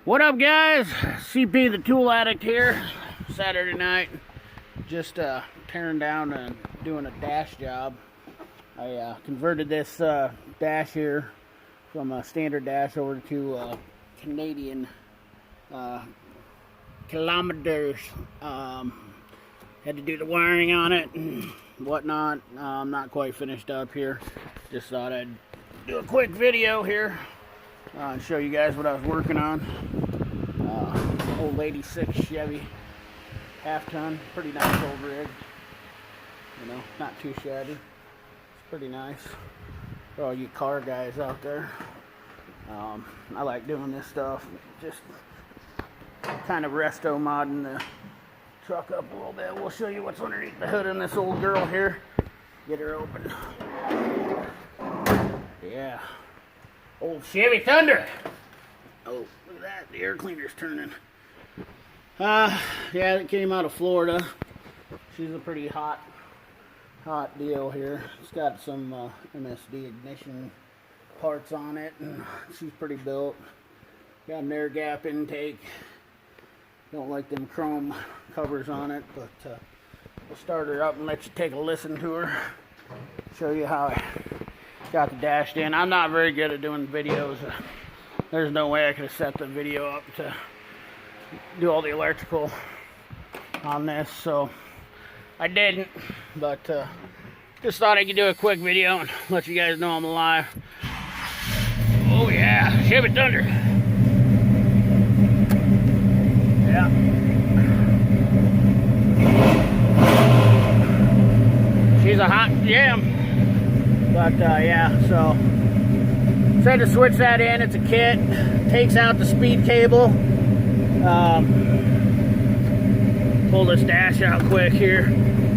What up, guys? CP the Tool Addict here. Saturday night, just tearing down and doing a dash job. I converted this dash here from a standard dash over to Canadian kilometers. Had to do the wiring on it and whatnot. I'm not quite finished up here. Just thought I'd do a quick video here and show you guys what I was working on. Old 86 Chevy half-ton, pretty nice old rig. You know, not too shabby. It's pretty nice for all you car guys out there. I like doing this stuff. Just kind of resto modding the truck up a little bit. We'll show you what's underneath the hood in this old girl here. Get her open. Yeah. Old Chevy Thunder. Oh, look at that. The air cleaner's turning. Yeah, it came out of Florida. She's a pretty hot deal here. It's got some MSD ignition parts on it, and she's pretty built. Got an air gap intake. Don't like them chrome covers on it, but we'll start her up and let you take a listen to her. Show you how I got the dash in. I'm not very good at doing videos. There's no way I could have set the video up to do all the electrical on this, so I didn't, but just thought I could do a quick video and let you guys know I'm alive. Oh yeah, Chevy Thunder. Yeah. She's a hot gem. But yeah, so said to switch that in. It's a kit. Takes out the speed cable. Pull this dash out quick here.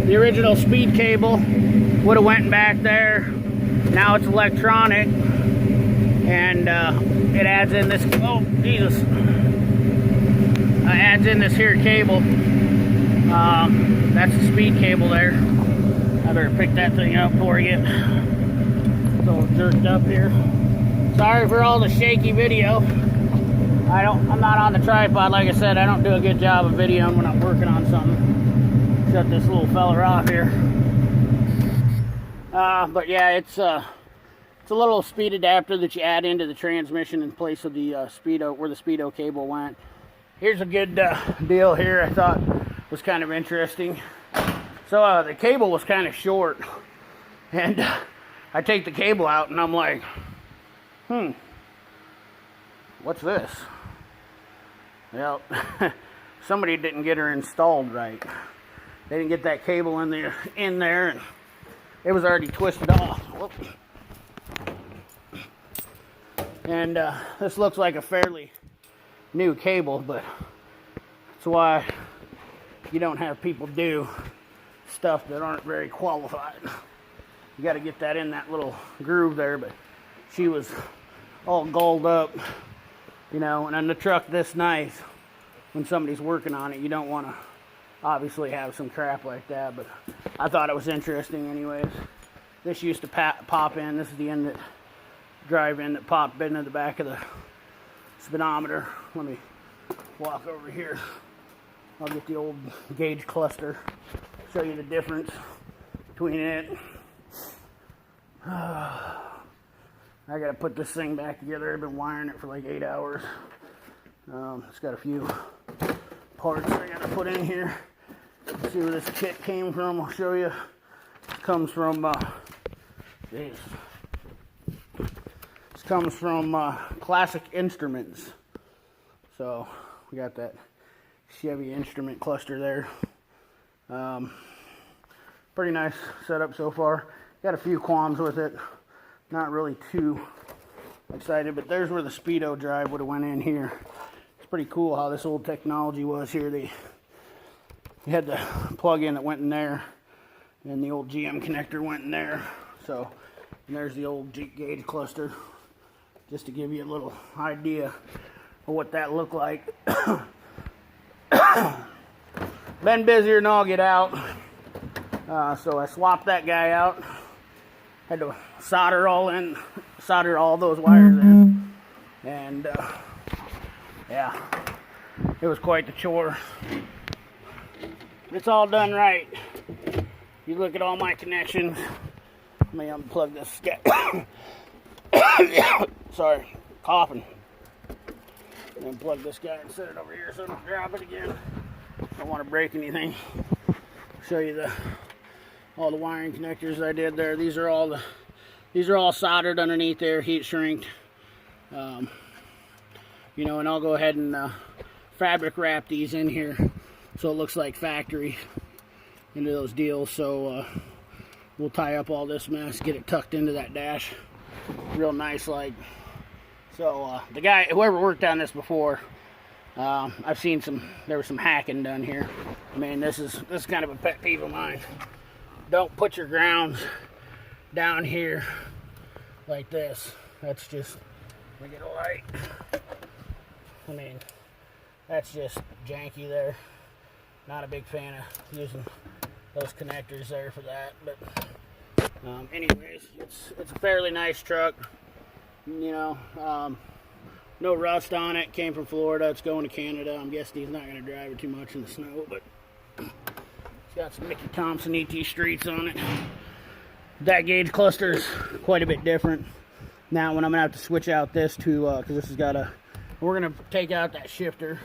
The original speed cable would have went back there. Now it's electronic, and it adds in this. Oh Jesus! Adds in this here cable. That's the speed cable there. I better pick that thing up before I get so jerked up here. Sorry for all the shaky video. I'm not on the tripod, like I said. I don't do a good job of videoing when I'm working on something. Shut this little fella off here. But yeah, it's a little speed adapter that you add into the transmission in place of the speedo, where the speedo cable went. Here's a good deal here I thought was kind of interesting. So the cable was kind of short, and I take the cable out and I'm like, what's this? Well, somebody didn't get her installed right. They didn't get that cable in there, and it was already twisted off. Whoop. And this looks like a fairly new cable, but that's why you don't have people do stuff that aren't very qualified. You got to get that in that little groove there, but she was all galled up, you know, and on the truck this nice, when somebody's working on it, you don't want to obviously have some crap like that, but I thought it was interesting anyways. This used to pop in. This is the end that drive in that popped into the back of the speedometer. Let me walk over here. I'll get the old gauge cluster, show you the difference between it. I gotta put this thing back together. I've been wiring it for like 8 hours. It's got a few parts I gotta put in here. Let's see where this kit came from. I'll show you. It comes from this comes from Classic Instruments. So we got that Chevy instrument cluster there. Pretty nice setup so far. Got a few qualms with it. Not really too excited, but there's where the speedo drive would have went in here. It's pretty cool how this old technology was here. You had the plug-in that went in there, and the old GM connector went in there. So, and there's the old gauge cluster, just to give you a little idea of what that looked like. Been busier than I'll get out. So I swapped that guy out. Had to solder all those wires in, and yeah, it was quite the chore. It's all done right. You look at all my connections. Let me unplug this guy. Sorry, coughing. Unplug this guy and set it over here so I don't drop it again. Don't want to break anything. Show you all the wiring connectors I did there. These are all soldered underneath there, heat shrinked. You know, and I'll go ahead and fabric wrap these in here so it looks like factory into those deals. So we'll tie up all this mess, get it tucked into that dash real nice like. So the guy, whoever worked on this before, I've seen there was some hacking done here. I mean, this is kind of a pet peeve of mine. Don't put your grounds down here like this. That's just, let me get a light. I mean, that's just janky there. Not a big fan of using those connectors there for that. But anyways, it's a fairly nice truck. You know, no rust on it. Came from Florida. It's going to Canada. I'm guessing he's not going to drive it too much in the snow, but it's got some Mickey Thompson ET Streets on it. That gauge cluster is quite a bit different. Now, when I'm going to have to switch out this to, because this has got we're going to take out that shifter,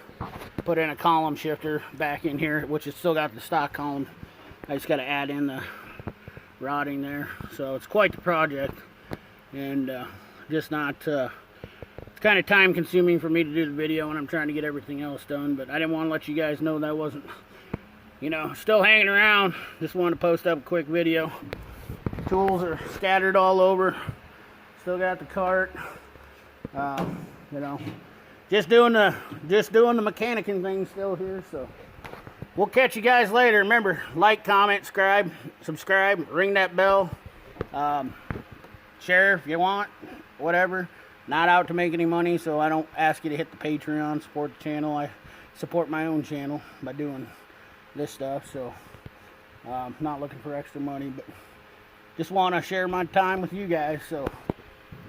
put in a column shifter back in here, which has still got the stock column. I just got to add in the rodding there. So it's quite the project, and just not, it's kind of time consuming for me to do the video, and I'm trying to get everything else done, but I didn't want to let you guys know that wasn't, you know, still hanging around. Just wanted to post up a quick video. Tools are scattered all over. Still got the cart. You know, just doing the mechanicing thing still here. So we'll catch you guys later. Remember, like, comment, subscribe, ring that bell, share if you want, whatever. Not out to make any money, so I don't ask you to hit the Patreon, support the channel. I support my own channel by doing this stuff. So not looking for extra money, but just want to share my time with you guys. So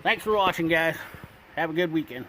thanks for watching, guys. Have a good weekend.